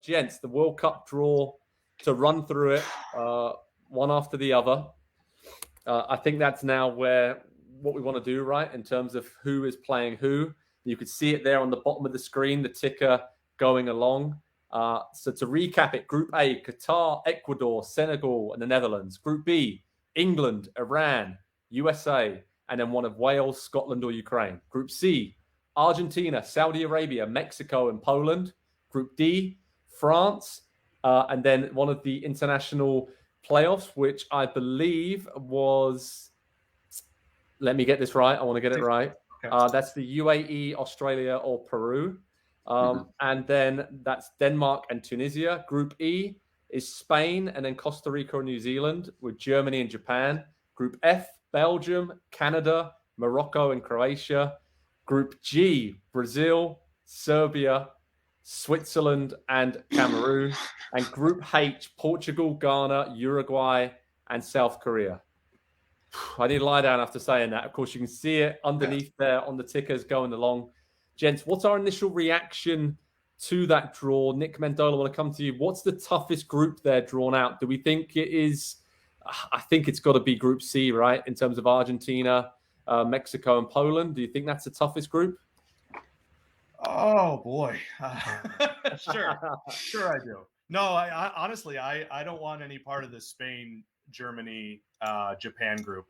gents, the World Cup draw, to run through it one after the other. I think that's now what we want to do, right, in terms of who is playing who. You could see it there on the bottom of the screen, the ticker going along. So to recap it, Group A, Qatar, Ecuador, Senegal, and the Netherlands. Group B, England, Iran, USA, and then one of Wales, Scotland, or Ukraine. Group C, Argentina, Saudi Arabia, Mexico, and Poland. Group D, France, and then one of the international playoffs, which I believe was, let me get this right. I want to get it right. Okay. That's the UAE, Australia, or Peru. And then that's Denmark and Tunisia. Group E is Spain and then Costa Rica or New Zealand with Germany and Japan. Group F, Belgium, Canada, Morocco, and Croatia. Group G, Brazil, Serbia, Switzerland, and Cameroon. And Group H, Portugal, Ghana, Uruguay, and South Korea. I did lie down after saying that. Of course, you can see it underneath there on the tickers going along. Gents, what's our initial reaction to that draw? Nick Mendola, I want to come to you. What's the toughest group there drawn out? Do we think it is? I think it's got to be Group C, right? In terms of Argentina, Mexico, and Poland. Do you think that's the toughest group? Oh, boy. Sure I do. No, I honestly, I don't want any part of the Spain, Germany, Japan group.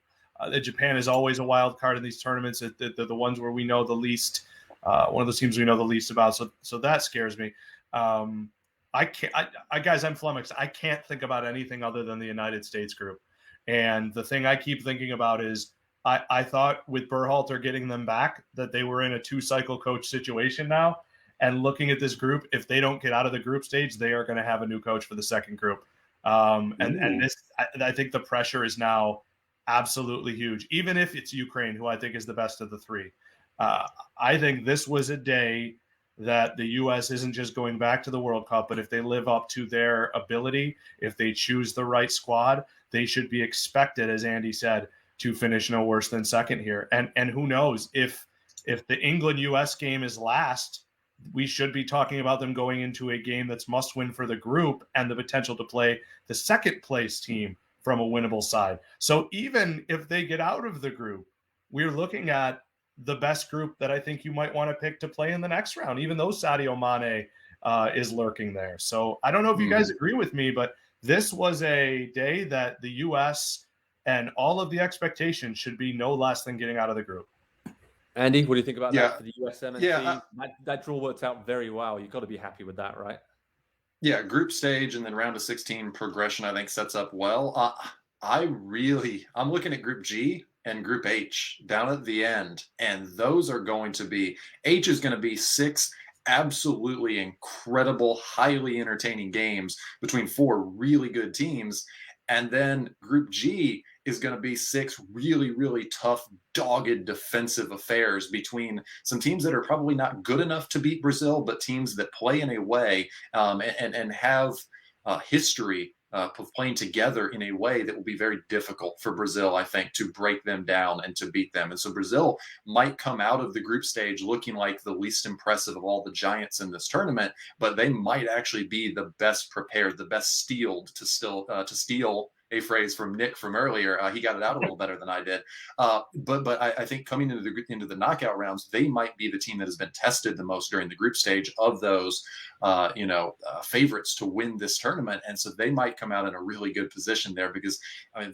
Japan is always a wild card in these tournaments. They're the ones where we know the least. One of those teams we know the least about. So that scares me. I can't. Guys, I'm flummoxed. I can't think about anything other than the United States group. And the thing I keep thinking about is I thought with Berhalter getting them back that they were in a 2-cycle coach situation now. And looking at this group, if they don't get out of the group stage, they are going to have a new coach for the second group. And this, I think the pressure is now absolutely huge, even if it's Ukraine, who I think is the best of the three. I think this was a day that the U.S. isn't just going back to the World Cup, but if they live up to their ability, if they choose the right squad, they should be expected, as Andy said, to finish no worse than second here. And who knows, if the England-U.S. game is last, we should be talking about them going into a game that's must win for the group and the potential to play the second place team from a winnable side. So even if they get out of the group, we're looking at the best group that I think you might want to pick to play in the next round, even though Sadio Mane is lurking there. So I don't know if you guys agree with me, but this was a day that the U.S. and all of the expectations should be no less than getting out of the group. Andy, what do you think about that for the USMNT? Yeah, that draw worked out very well. You've got to be happy with that, right? Yeah, group stage and then round of 16 progression, I think, sets up well. I'm looking at Group G and Group H down at the end, and those are going to be, H is going to be 6 absolutely incredible, highly entertaining games between 4 really good teams. And then Group G is going to be 6 really, really tough, dogged defensive affairs between some teams that are probably not good enough to beat Brazil, but teams that play in a way and have history of playing together in a way that will be very difficult for Brazil, I think, to break them down and to beat them. And so Brazil might come out of the group stage looking like the least impressive of all the giants in this tournament, but they might actually be the best prepared, the best steeled to steal a phrase from Nick from earlier. He got it out a little better than I did. But I think coming into the knockout rounds, they might be the team that has been tested the most during the group stage of those favorites to win this tournament. And so they might come out in a really good position there, because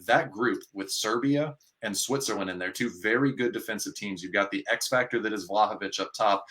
that group with Serbia and Switzerland in there, 2 very good defensive teams. You've got the X factor that is Vlahovic up top.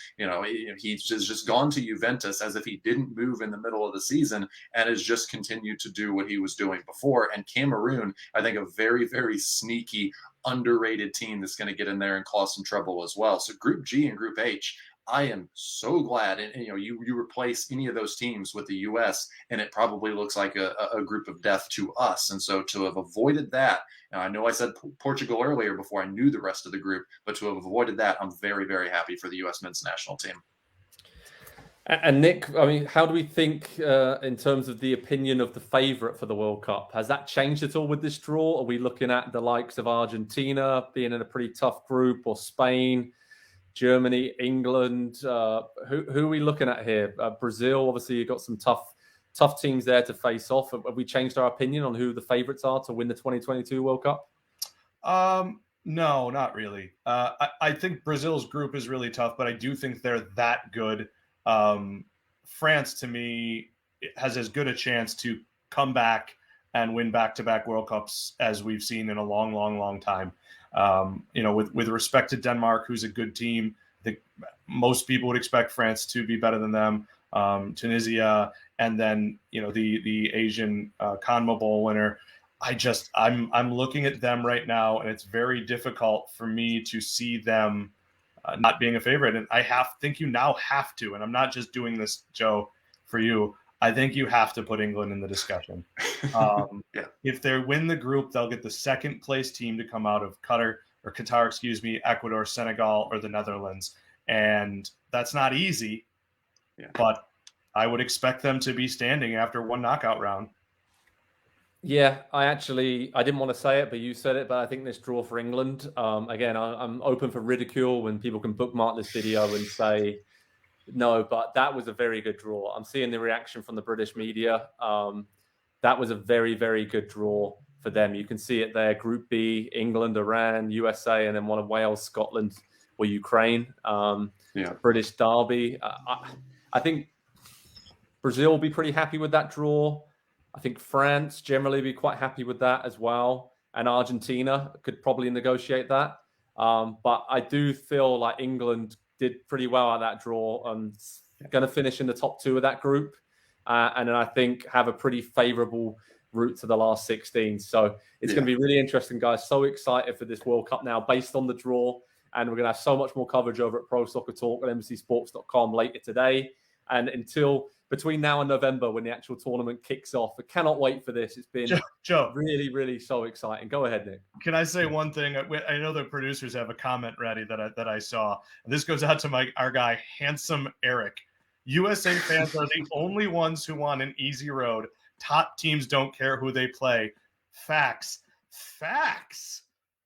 He's just gone to Juventus as if he didn't move in the middle of the season and has just continued to do what he was doing before. And Cameroon, I think, a very, very sneaky, underrated team that's going to get in there and cause some trouble as well. So Group G and Group H, I am so glad. And you replace any of those teams with the U.S. and it probably looks like a group of death to us. And so to have avoided that, and I know I said Portugal earlier before I knew the rest of the group, but to have avoided that, I'm very, very happy for the U.S. men's national team. And Nick, how do we think in terms of the opinion of the favourite for the World Cup? Has that changed at all with this draw? Are we looking at the likes of Argentina being in a pretty tough group, or Spain, Germany, England? Who are we looking at here? Brazil, obviously, you've got some tough tough teams there to face off. Have we changed our opinion on who the favorites are to win the 2022 World Cup? No, not really. I think Brazil's group is really tough, but I do think they're that good. France, to me, has as good a chance to come back and win back-to-back World Cups as we've seen in a long, long, long time. With respect to Denmark, who's a good team, I think most people would expect France to be better than them. Tunisia, and then the Asian CONMEBOL winner. I'm looking at them right now, and it's very difficult for me to see them not being a favorite. And I think you now have to, and I'm not just doing this, Joe, for you. I think you have to put England in the discussion. Yeah. If they win the group, they'll get the second place team to come out of Qatar, Ecuador, Senegal, or the Netherlands. And that's not easy, but I would expect them to be standing after one knockout round. Yeah, I didn't want to say it, but you said it. But I think this draw for England, again, I'm open for ridicule when people can bookmark this video and say no, but that was a very good draw. I'm seeing the reaction from the British media. That was a very, very good draw for them. You can see it there. Group B, England, Iran, USA, and then one of Wales, Scotland, or Ukraine. British derby. I think Brazil will be pretty happy with that draw. I think France generally be quite happy with that as well. And Argentina could probably negotiate that. But I do feel like England did pretty well at that draw and going to finish in the top 2 of that group. And then I think have a pretty favorable route to the last 16. So it's going to be really interesting, guys. So excited for this World Cup now based on the draw. And we're going to have so much more coverage over at Pro Soccer Talk at NBCSports.com later today. And between now and November, when the actual tournament kicks off, I cannot wait for this. It's been Joe, really, really so exciting. Go ahead, Nick. Can I say one thing? I know the producers have a comment ready that I saw. And this goes out to our guy, Handsome Eric. USA fans are the only ones who want an easy road. Top teams don't care who they play. Facts.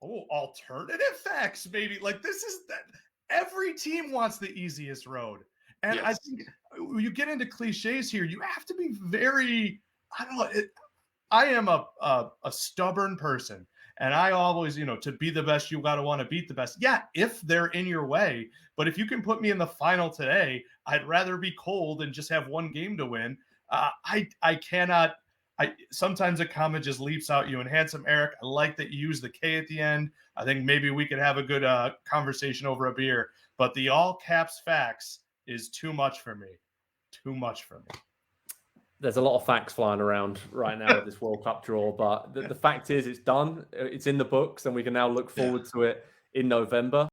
Oh, alternative facts, baby. Like this is that every team wants the easiest road. And I think you get into cliches here. You have to be very, I don't know. I am a stubborn person. And I always, to be the best, you got to want to beat the best. Yeah, if they're in your way. But if you can put me in the final today, I'd rather be cold and just have one game to win. I cannot. Sometimes a comment just leaps out you. And Handsome Eric, I like that you use the K at the end. I think maybe we could have a good conversation over a beer. But the all caps facts is too much for me. There's a lot of facts flying around right now with this World Cup draw, but the fact is it's done. It's in the books, and we can now look forward to it in November.